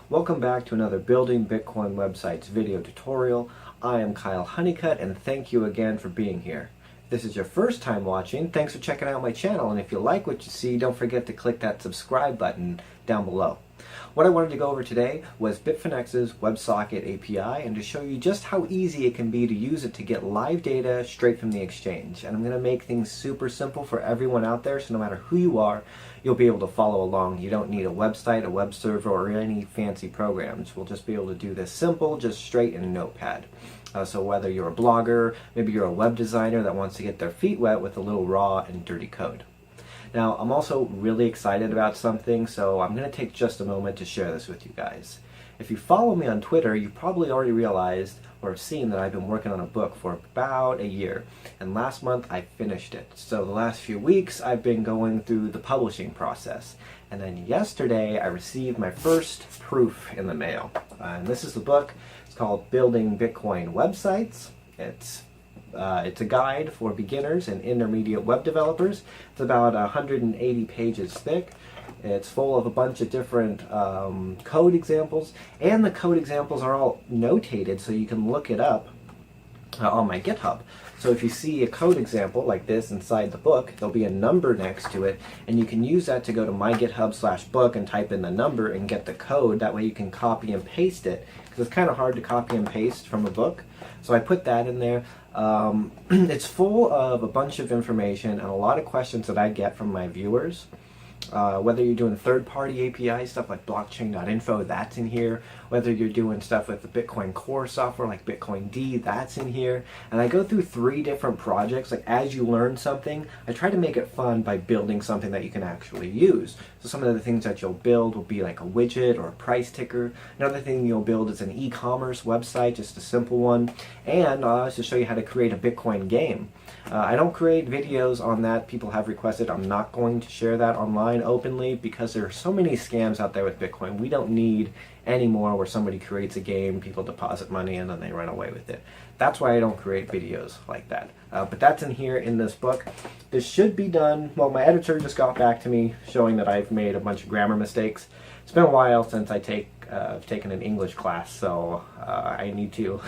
Welcome back to another Building Bitcoin Websites video tutorial. I am Kyle Honeycutt and thank you again for being here. If this is your first time watching, thanks for checking out my channel, and if you like what you see, don't forget to click that subscribe button down below. What I wanted to go over today was Bitfinex's Websocket API and to show you just how easy it can be to use it to get live data straight from the exchange. And I'm going to make things super simple for everyone out there, so no matter who you are, you'll be able to follow along. You don't need a website, a web server, or any fancy programs. We'll just be able to do this simple, just straight in Notepad. So whether you're a blogger, maybe you're a web designer that wants to get their feet wet with a little raw and dirty code. Now, I'm also really excited about something, so I'm going to take just a moment to share this with you guys. If you follow me on Twitter, you've probably already realized or have seen that I've been working on a book for about a year, and last month I finished it. So the last few weeks I've been going through the publishing process, and then yesterday I received my first proof in the mail. And this is the book. It's called Building Bitcoin Websites. It's a guide for beginners and intermediate web developers. It's about 180 pages thick. It's full of a bunch of different code examples, and the code examples are all notated so you can look it up on my GitHub. So if you see a code example like this inside the book, there'll be a number next to it, and you can use that to go to my GitHub/book and type in the number and get the code. That way you can copy and paste it, because it's kind of hard to copy and paste from a book. So I put that in there. It's full of a bunch of information and a lot of questions that I get from my viewers. Whether you're doing third-party API stuff like blockchain.info, that's in here. Whether you're doing stuff with the Bitcoin core software like Bitcoin D, that's in here. And I go through 3 different projects. Like, as you learn something, I try to make it fun by building something that you can actually use. So some of the things that you'll build will be like a widget or a price ticker. Another thing you'll build is an e-commerce website, just a simple one. And to show you how to create a Bitcoin game. I don't create videos on that. People have requested. I'm not going to share that online openly because there are so many scams out there with Bitcoin. We don't need any more where somebody creates a game, people deposit money, and then they run away with it. That's why I don't create videos like that. But that's in here in this book. This should be done. Well, my editor just got back to me showing that I've made a bunch of grammar mistakes. It's been a while since I've taken an English class, so I need to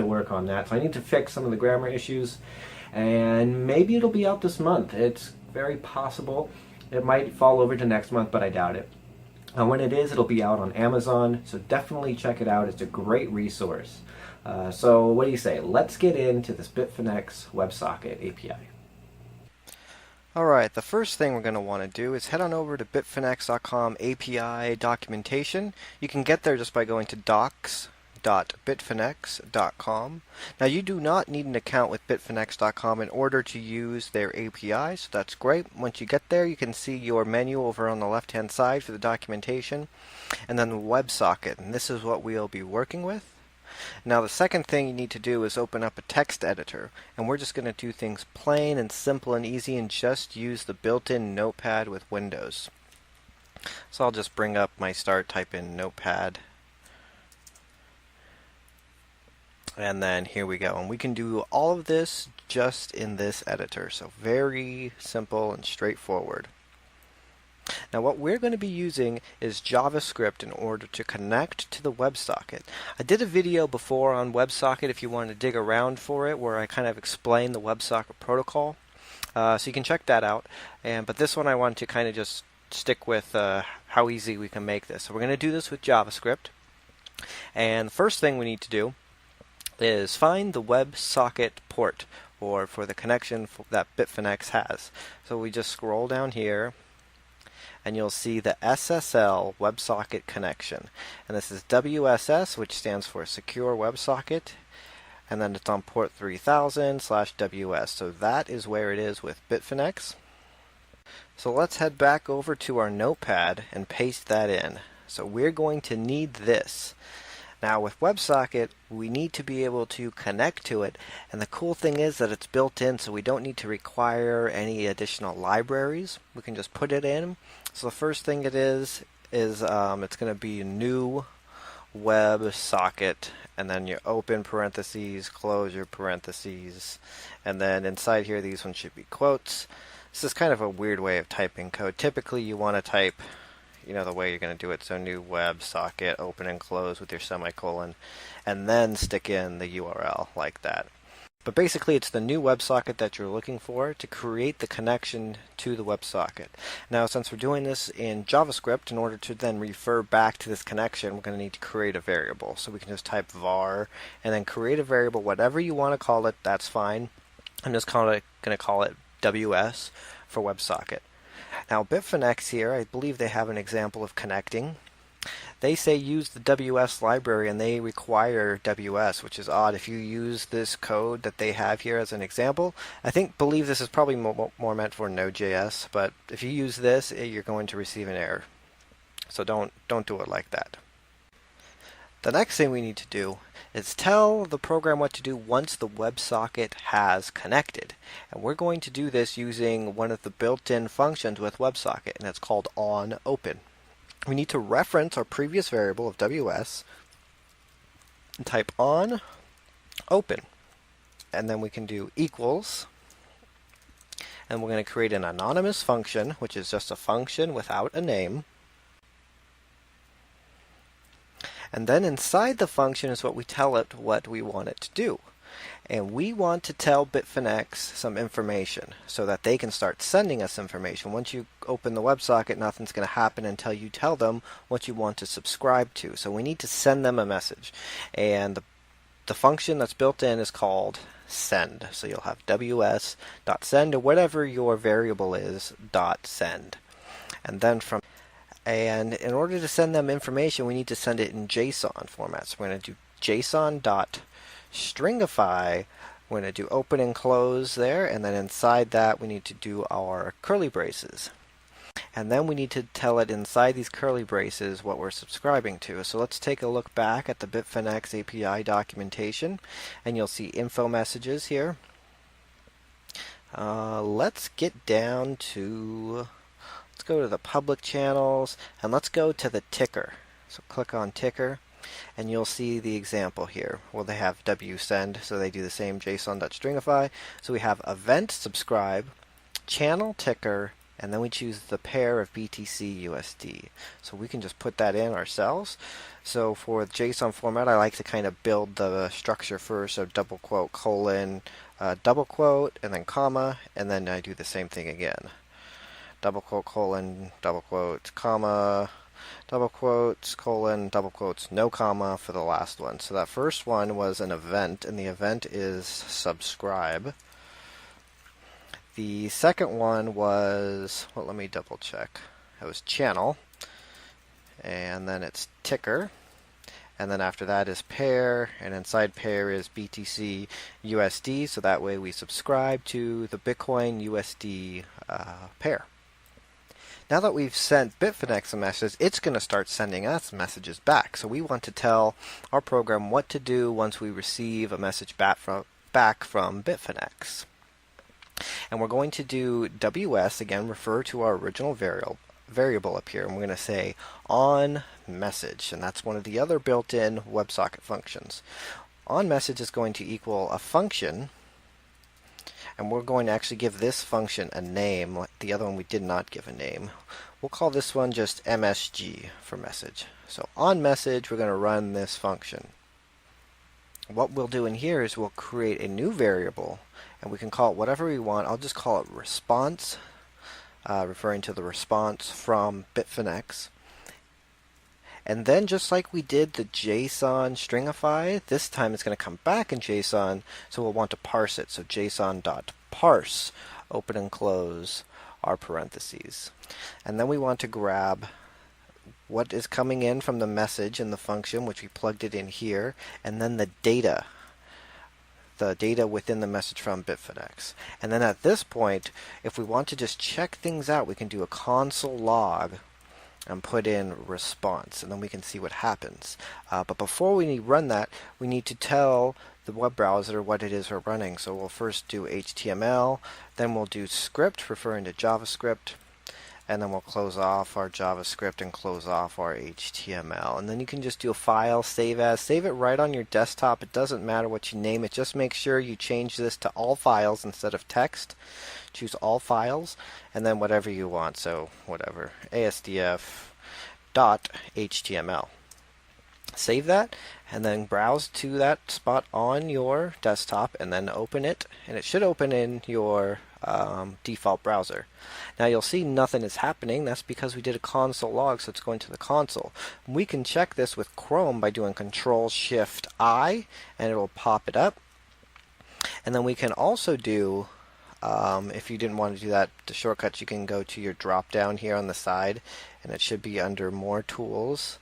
work on that. So I need to fix some of the grammar issues, and maybe it'll be out this month. It's very possible. It might fall over to next month, but I doubt it. When it is, it'll be out on Amazon, so definitely check it out. It's a great resource. So what do you say? Let's get into this Bitfinex WebSocket API. Alright, the first thing we're going to want to do is head on over to bitfinex.com API documentation. You can get there just by going to docs.bitfinex.com. Now, you do not need an account with bitfinex.com in order to use their API, so that's great. Once you get there, you can see your menu over on the left hand side for the documentation, and then the WebSocket, and this is what we'll be working with. Now, the second thing you need to do is open up a text editor, and we're just going to do things plain and simple and easy and just use the built-in Notepad with Windows. So I'll just bring up my start, type in Notepad, and then here we go. And we can do all of this just in this editor, so very simple and straightforward. Now, what we're going to be using is JavaScript in order to connect to the WebSocket. I did a video before on WebSocket if you want to dig around for it, where I kind of explain the WebSocket protocol. So you can check that out. But this one I want to kind of just stick with how easy we can make this. So we're going to do this with JavaScript. And the first thing we need to do is find the WebSocket port, or for the connection that Bitfinex has. So we just scroll down here, and you'll see the SSL WebSocket connection. And this is WSS, which stands for Secure WebSocket, and then it's on port 3000/WS. So that is where it is with Bitfinex. So let's head back over to our Notepad and paste that in. So we're going to need this. Now, with WebSocket, we need to be able to connect to it, and the cool thing is that it's built in, so we don't need to require any additional libraries. We can just put it in. So the first thing it is it's going to be new WebSocket, and then you open parentheses, close your parentheses, and then inside here these ones should be quotes. This is kind of a weird way of typing code. Typically you want to type the way you're going to do it. So new WebSocket, open and close with your semicolon, and then stick in the URL like that. But basically, it's the new WebSocket that you're looking for to create the connection to the WebSocket. Now, since we're doing this in JavaScript, in order to then refer back to this connection, we're going to need to create a variable. So we can just type var and then create a variable, whatever you want to call it, that's fine. I'm just going to call it WS for WebSocket. Now, bitfinex here, I believe they have an example of connecting. They say use the WS library and they require WS, which is odd. If you use this code that they have here as an example, believe this is probably more meant for Node.js, but if you use this, you're going to receive an error. So don't do it like that. The next thing we need to do is tell the program what to do once the WebSocket has connected. And we're going to do this using one of the built-in functions with WebSocket, and it's called onOpen. We need to reference our previous variable of WS and type on open. And then we can do equals. And we're going to create an anonymous function, which is just a function without a name. And then inside the function is what we tell it what we want it to do. And we want to tell bitfinex some information so that they can start sending us information. Once you open the WebSocket, nothing's going to happen until you tell them what you want to subscribe to. So we need to send them a message. And the function that's built in is called send. So you'll have ws.send or whatever your variable is, .send. And then and in order to send them information, we need to send it in JSON format. So we're going to do JSON.stringify. We're going to do open and close there, and then inside that we need to do our curly braces. And then we need to tell it inside these curly braces what we're subscribing to. So let's take a look back at the bitfinex API documentation, and you'll see info messages here. Let's get down to, let's go to the public channels, and let's go to the ticker. So click on ticker, and you'll see the example here. Well, they have wsend, so they do the same JSON.stringify. So we have event subscribe, channel ticker, and then we choose the pair of BTC USD. So we can just put that in ourselves. So for the JSON format, I like to kind of build the structure first. So double quote, colon, double quote, and then comma, and then I do the same thing again. Double quote, colon, double quote, comma, double quotes, colon, double quotes, no comma for the last one. So that first one was an event, and the event is subscribe. The second one was, well, let me double check. It was channel, and then it's ticker, and then after that is pair, and inside pair is BTC USD, so that way we subscribe to the Bitcoin USD pair. Now that we've sent bitfinex a message, it's going to start sending us messages back. So we want to tell our program what to do once we receive a message back from bitfinex. And we're going to do WS, again, refer to our original variable up here, and we're going to say on message, and that's one of the other built-in WebSocket functions. On message is going to equal a function, and we're going to actually give this function a name. The other one we did not give a name. We'll call this one just MSG for message. So on message, we're going to run this function. What we'll do in here is we'll create a new variable, and we can call it whatever we want. I'll just call it response, referring to the response from bitfinex. And then just like we did the JSON stringify, this time it's going to come back in JSON, so we'll want to parse it. So JSON.parse, open and close our parentheses. And then we want to grab what is coming in from the message in the function, which we plugged it in here, and then the data within the message from bitfinex. And then at this point, if we want to just check things out, we can do a console log and put in response, and then we can see what happens. But before we run that, we need to tell the web browser what it is we're running. So we'll first do HTML, then we'll do script, referring to JavaScript, and then we'll close off our JavaScript and close off our HTML. And then you can just do a file, save as, save it right on your desktop. It doesn't matter what you name it. Just make sure you change this to all files instead of text. Choose all files, and then whatever you want. So whatever, ASDF, .html. Save that and then browse to that spot on your desktop and then open it, and it should open in your default browser. Now you'll see nothing is happening. That's because we did a console log, so it's going to the console. We can check this with Chrome by doing Control-Shift-I and it'll pop it up. And then we can also do, if you didn't want to do that, the shortcuts, you can go to your drop down here on the side and it should be under More Tools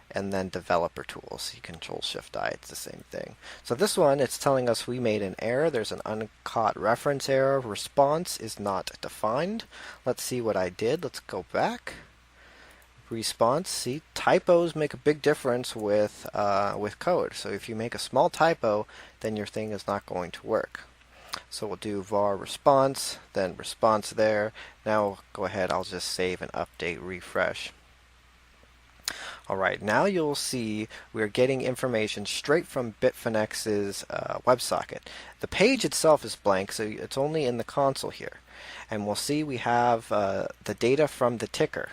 and then Developer Tools. You Control-Shift-I, it's the same thing. So this one, it's telling us we made an error. There's an uncaught reference error. Response is not defined. Let's see what I did. Let's go back. Response. See, typos make a big difference with code. So if you make a small typo, then your thing is not going to work. So we'll do var response, then response there. Now go ahead, I'll just save and update, refresh. Alright, now you'll see we're getting information straight from Bitfinex's WebSocket. The page itself is blank, so it's only in the console here. And we'll see we have the data from the ticker.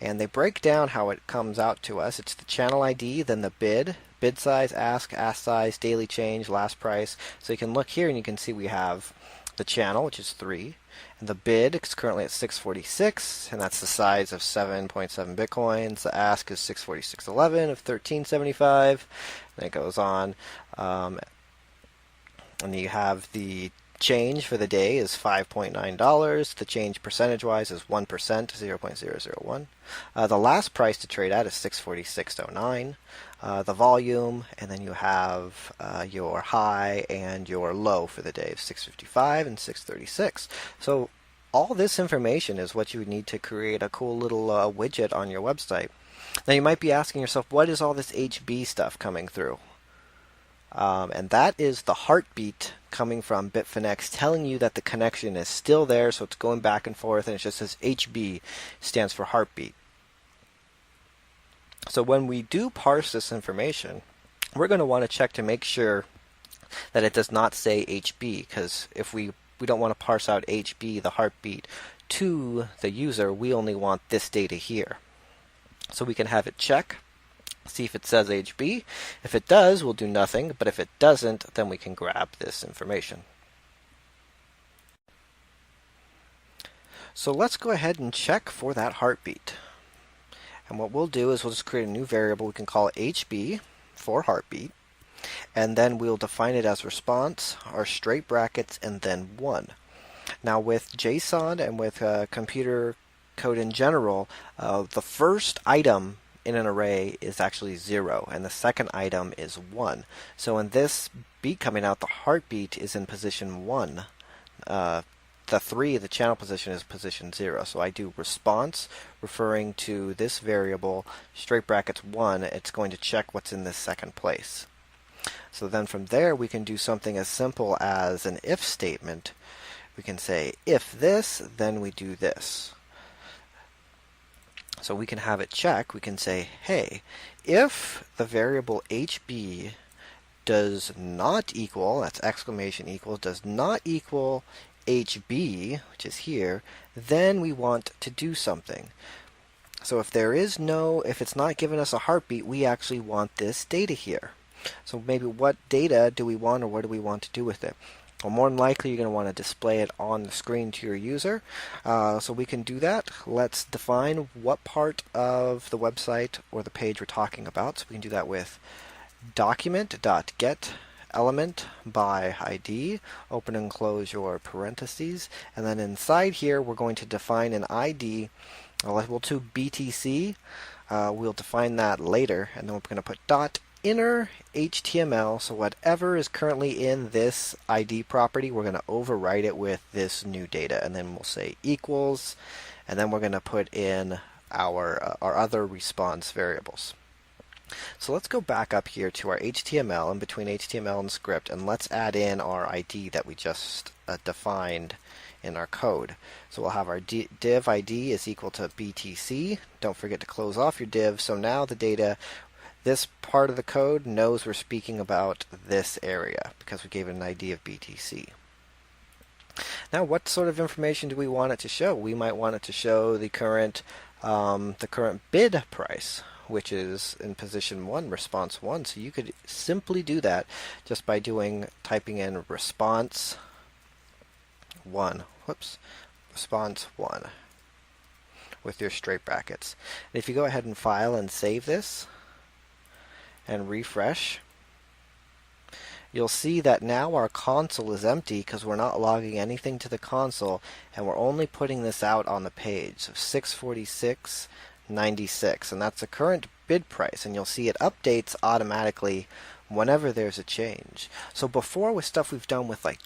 And they break down how it comes out to us. It's the channel ID, then the bid size, ask size, daily change, last price. So you can look here and you can see we have the channel, which is 3. And the bid is currently at 646, and that's the size of 7.7 bitcoins. The ask is 646.11 of 1375. Then it goes on. And you have the change for the day is $5.9. The change percentage-wise is 1%, 0.001. The last price to trade at is 646.09. The volume, and then you have your high and your low for the day of 655 and 636. So all this information is what you would need to create a cool little widget on your website. Now you might be asking yourself, what is all this HB stuff coming through? And that is the heartbeat coming from Bitfinex telling you that the connection is still there, so it's going back and forth, and it just says HB stands for heartbeat. So when we do parse this information, we're going to want to check to make sure that it does not say HB, because if we don't want to parse out HB, the heartbeat, to the user, we only want this data here. So we can have it check, see if it says HB. If it does, we'll do nothing, but if it doesn't, then we can grab this information. So let's go ahead and check for that heartbeat. And what we'll do is we'll just create a new variable. We can call it HB for heartbeat. And then we'll define it as response, our straight brackets, and then 1. Now with JSON and with computer code in general, the first item in an array is actually 0, and the second item is 1. So in this beat coming out, the heartbeat is in position 1. The 3, the channel position, is position 0. So I do response, referring to this variable, straight brackets 1. It's going to check what's in this second place. So then from there, we can do something as simple as an if statement. We can say, if this, then we do this. So we can have it check. We can say, hey, if the variable HB does not equal, that's exclamation equals, does not equal HB, which is here, then we want to do something. So if it's not giving us a heartbeat, we actually want this data here. So maybe what data do we want, or what do we want to do with it? Well, more than likely, you're going to want to display it on the screen to your user. So we can do that. Let's define what part of the website or the page we're talking about. So we can do that with document.get element by ID, open and close your parentheses, and then inside here we're going to define an ID. We'll do BTC. We'll define that later, and then we're going to put dot inner HTML. So whatever is currently in this ID property, we're going to overwrite it with this new data, and then we'll say equals, and then we're going to put in our other response variables. So let's go back up here to our HTML, in between HTML and script, and let's add in our ID that we just defined in our code. So we'll have our div ID is equal to BTC. Don't forget to close off your div. So now the data, this part of the code knows we're speaking about this area because we gave it an ID of BTC. Now, what sort of information do we want it to show? We might want it to show the current the current bid price, which is in position 1, response 1. So you could simply do that just by typing in response 1. Whoops. Response 1 with your straight brackets. And if you go ahead and file and save this and refresh, you'll see that now our console is empty because we're not logging anything to the console, and we're only putting this out on the page. So 646.96, and that's the current bid price, and you'll see it updates automatically whenever there's a change. So before, with stuff we've done with like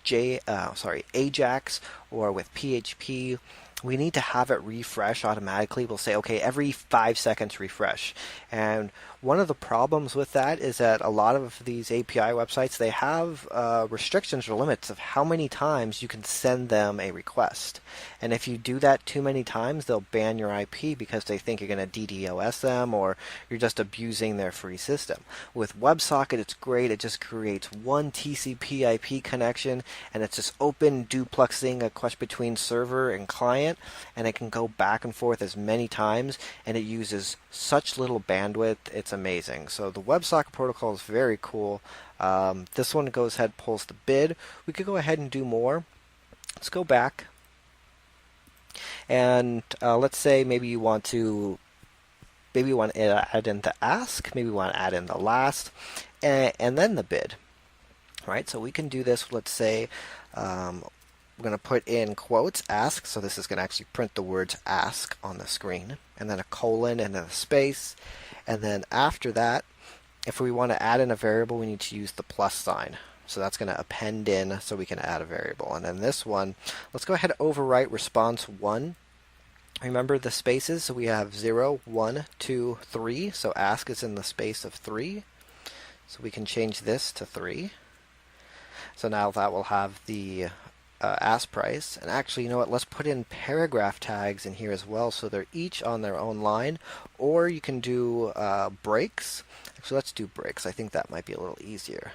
Ajax or with PHP, we need to have it refresh automatically. We'll say, okay, every 5 seconds refresh. And one of the problems with that is that a lot of these API websites, they have restrictions or limits of how many times you can send them a request. And if you do that too many times, they'll ban your IP because they think you're going to DDoS them or you're just abusing their free system. With WebSocket, it's great. It just creates one TCP IP connection, and it's just open duplexing between server and client, and it can go back and forth as many times, and it uses such little bandwidth. It's amazing. So the WebSocket protocol is very cool. This one goes ahead, pulls the bid. We could go ahead and do more. Let's go back, and let's say maybe you want to add in the ask, maybe you want to add in the last, and then the bid. Right? So we can do this. Let's say we're going to put in quotes, ask, so this is going to actually print the words ask on the screen, and then a colon and then a space, and then after that, if we want to add in a variable, we need to use the plus sign. So that's going to append in so we can add a variable. And then this one, let's go ahead and overwrite response 1. Remember the spaces, so we have 0, 1, 2, 3, so ask is in the space of 3. So we can change this to 3. So now that will have the ask price. And actually, you know what, let's put in paragraph tags in here as well, so they're each on their own line. Or you can do breaks. Actually, let's do breaks. I think that might be a little easier.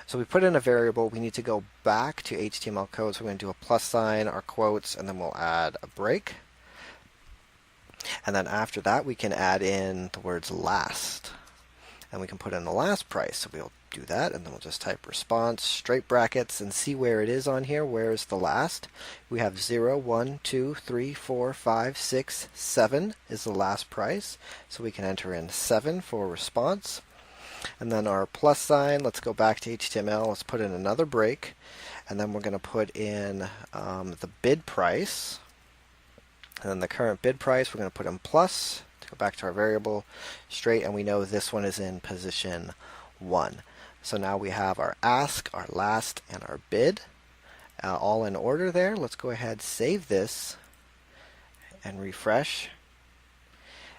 So we put in a variable. We need to go back to HTML code. So we're going to do a plus sign, our quotes, and then we'll add a break. And then after that, we can add in the words last. And we can put in the last price. So we'll do that, and then we'll just type response, straight brackets, and see where it is on here. Where is the last? We have 0, 1, 2, 3, 4, 5, 6, 7 is the last price. So we can enter in 7 for response. And then our plus sign, let's go back to HTML, let's put in another break. And then we're going to put in the bid price. And then the current bid price, we're going to put in plus to go back to our variable straight, and we know this one is in position 1. So now we have our ask, our last, and our bid all in order there. Let's go ahead, save this, and refresh.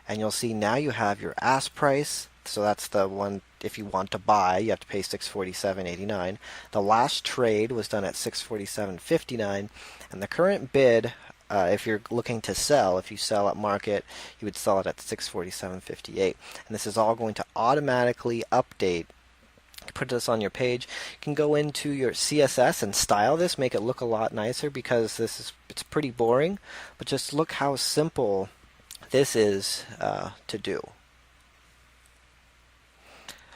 And you'll see now you have your ask price. So that's the one, if you want to buy, you have to pay $647.89. The last trade was done at $647.59, and the current bid, if you're looking to sell, if you sell at market, you would sell it at $647.58. And this is all going to automatically update. Put this on your page. You can go into your CSS and style this, make it look a lot nicer, because it's pretty boring. But just look how simple this is to do.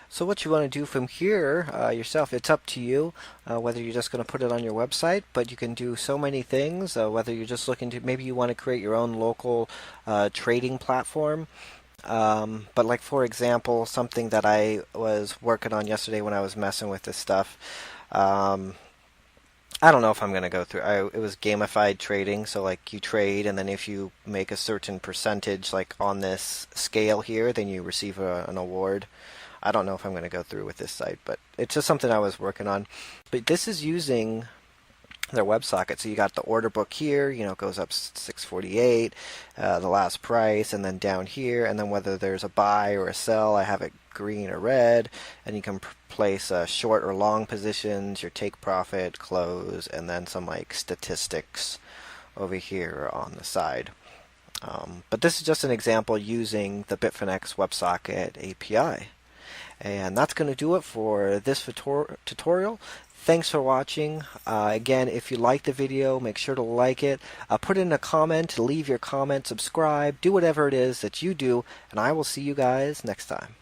So what you want to do from here yourself, it's up to you whether you're just going to put it on your website, but you can do so many things, whether you're just looking to, maybe you want to create your own local trading platform. But like, for example, something that I was working on yesterday when I was messing with this stuff, I don't know if I'm going to go through. It was gamified trading, so like you trade, and then if you make a certain percentage, like on this scale here, then you receive an award. I don't know if I'm going to go through with this site, but it's just something I was working on. But this is using their WebSocket. So you got the order book here, it goes up 648, the last price, and then down here, and then whether there's a buy or a sell, I have it green or red, and you can place short or long positions, your take profit, close, and then some like statistics over here on the side. But this is just an example using the Bitfinex WebSocket API. And that's going to do it for this tutorial. Thanks for watching. Again, if you like the video, make sure to like it. Put in a comment, leave your comment, subscribe, do whatever it is that you do, and I will see you guys next time.